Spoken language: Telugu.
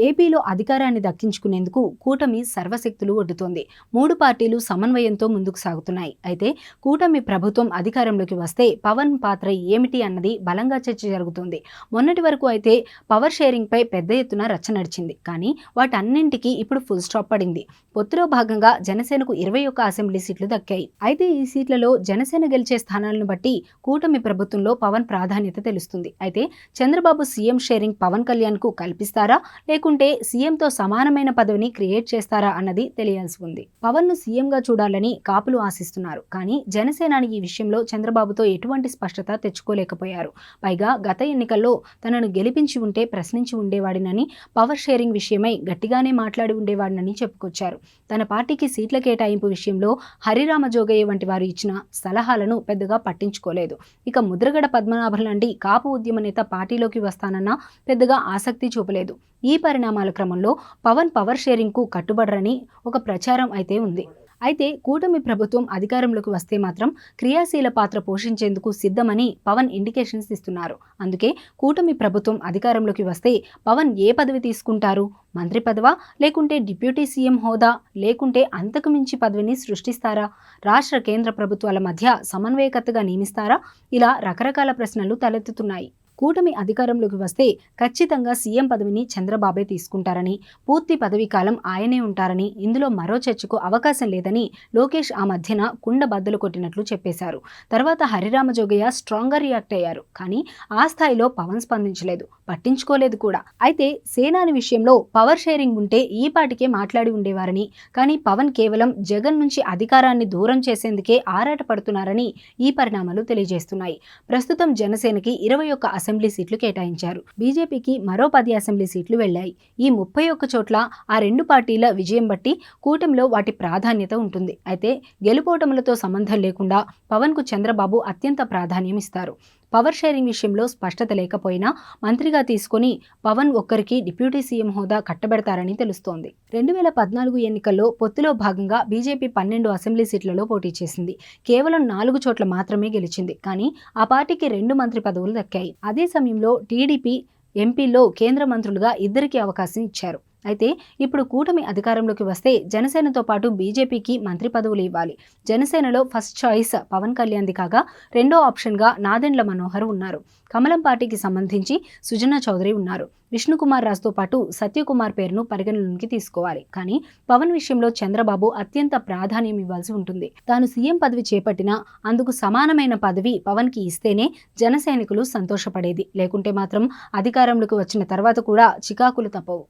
ఏపీలో అధికారాన్ని దక్కించుకునేందుకు కూటమి సర్వశక్తులు ఒడ్డుతోంది. 3 పార్టీలు సమన్వయంతో ముందుకు సాగుతున్నాయి. అయితే కూటమి ప్రభుత్వం అధికారంలోకి వస్తే పవన్ పాత్ర ఏమిటి అన్నది బలంగా చర్చ జరుగుతోంది. మొన్నటి వరకు అయితే పవర్ షేరింగ్ పై పెద్ద ఎత్తున రచ్చ నడిచింది. కానీ వాటన్నింటికీ ఇప్పుడు ఫుల్ స్టాప్ పడింది. పొత్తులో భాగంగా జనసేనకు 21 అసెంబ్లీ సీట్లు దక్కాయి. అయితే ఈ సీట్లలో జనసేన గెలిచే స్థానాలను బట్టి కూటమి ప్రభుత్వంలో పవన్ ప్రాధాన్యత తెలుస్తుంది. అయితే చంద్రబాబు సీఎం షేరింగ్ పవన్ కళ్యాణ్ కు కల్పిస్తారా, లేకుంటే సీఎంతో సమానమైన పదవిని క్రియేట్ చేస్తారా అన్నది తెలియాల్సి ఉంది. పవన్ ను సీఎంగా చూడాలని కాపులు ఆశిస్తున్నారు. కానీ జనసేనాని ఈ విషయంలో చంద్రబాబుతో ఎటువంటి స్పష్టత తెచ్చుకోలేకపోయారు. పైగా గత ఎన్నికల్లో తనను గెలిపించి ఉంటే ప్రశ్నించి ఉండేవాడినని, పవర్ షేరింగ్ విషయమై గట్టిగానే మాట్లాడి ఉండేవాడినని చెప్పుకొచ్చారు. తన పార్టీకి సీట్ల కేటాయింపు విషయంలో హరిరామ జోగయ్య వంటి వారు ఇచ్చిన సలహాలను పెద్దగా పట్టించుకోలేదు. ఇక ముద్రగడ పద్మనాభం లాంటి కాపు ఉద్యమ నేత పార్టీలోకి వస్తానన్నా పెద్దగా ఆసక్తి చూపలేదు. ఈ పరిణామాల క్రమంలో పవన్ పవర్ షేరింగ్ కు కట్టుబడరని ఒక ప్రచారం అయితే ఉంది. అయితే కూటమి ప్రభుత్వం అధికారంలోకి వస్తే మాత్రం క్రియాశీల పాత్ర పోషించేందుకు సిద్ధమని పవన్ ఇండికేషన్స్ ఇస్తున్నారు. అందుకే కూటమి ప్రభుత్వం అధికారంలోకి వస్తే పవన్ ఏ పదవి తీసుకుంటారు? మంత్రి పదవా, లేకుంటే డిప్యూటీ సీఎం హోదా, లేకుంటే అంతకు మించి పదవిని సృష్టిస్తారా? రాష్ట్ర కేంద్ర ప్రభుత్వాల మధ్య సమన్వయకర్తగా నియమిస్తారా? ఇలా రకరకాల ప్రశ్నలు తలెత్తుతున్నాయి. కూటమి అధికారంలోకి వస్తే ఖచ్చితంగా సీఎం పదవిని చంద్రబాబే తీసుకుంటారని, పూర్తి పదవీ కాలం ఆయనే ఉంటారని, ఇందులో మరో చర్చకు అవకాశం లేదని లోకేష్ ఆ మధ్యన కుండ బద్దలు కొట్టినట్లు చెప్పేశారు. తర్వాత హరిరామ జోగయ్య స్ట్రాంగ్గా రియాక్ట్ అయ్యారు. కానీ ఆ స్థాయిలో పవన్ స్పందించలేదు, పట్టించుకోలేదు కూడా. అయితే సేనాని విషయంలో పవర్ షేరింగ్ ఉంటే ఈ పాటికే మాట్లాడి ఉండేవారని, కానీ పవన్ కేవలం జగన్ నుంచి అధికారాన్ని దూరం చేసేందుకే ఆరాట పడుతున్నారని ఈ పరిణామాలు తెలియజేస్తున్నాయి. ప్రస్తుతం జనసేనకి 21 అసెంబ్లీ సీట్లు కేటాయించారు. బీజేపీకి మరో 10 అసెంబ్లీ సీట్లు వెళ్లాయి. ఈ 31 చోట్ల ఆ రెండు పార్టీల విజయం బట్టి కూటమిలో వాటి ప్రాధాన్యత ఉంటుంది. అయితే గెలుపోటములతో సంబంధం లేకుండా పవన్ కు చంద్రబాబు అత్యంత ప్రాధాన్యం ఇస్తారు. పవర్ షేరింగ్ విషయంలో స్పష్టత లేకపోయినా మంత్రిగా తీసుకుని పవన్ ఒక్కరికి డిప్యూటీ సీఎం హోదా కట్టబెడతారని తెలుస్తోంది. 2014 ఎన్నికల్లో పొత్తులో భాగంగా బీజేపీ 12 అసెంబ్లీ సీట్లలో పోటీ చేసింది. కేవలం 4 చోట్ల మాత్రమే గెలిచింది. కానీ ఆ పార్టీకి 2 మంత్రి పదవులు దక్కాయి. అదే సమయంలో టీడీపీ ఎంపీల్లో కేంద్ర మంత్రులుగా ఇద్దరికి అవకాశం ఇచ్చారు. అయితే ఇప్పుడు కూటమి అధికారంలోకి వస్తే జనసేనతో పాటు బీజేపీకి మంత్రి పదవులు ఇవ్వాలి. జనసేనలో ఫస్ట్ చాయిస్ పవన్ కళ్యాణ్ది కాగా రెండో ఆప్షన్గా నాదెండ్ల మనోహర్ ఉన్నారు. కమలం పార్టీకి సంబంధించి సుజనా చౌదరి ఉన్నారు. విష్ణుకుమార్ రాజుతో పాటు సత్యకుమార్ పేరును పరిగణలోకి తీసుకోవాలి. కానీ పవన్ విషయంలో చంద్రబాబు అత్యంత ప్రాధాన్యం ఇవ్వాల్సి ఉంటుంది. తాను సీఎం పదవి చేపట్టినా అందుకు సమానమైన పదవి పవన్ కి ఇస్తేనే జన సైనికులు సంతోషపడేది. లేకుంటే మాత్రం అధికారంలోకి వచ్చిన తర్వాత కూడా చికాకులు తప్పవు.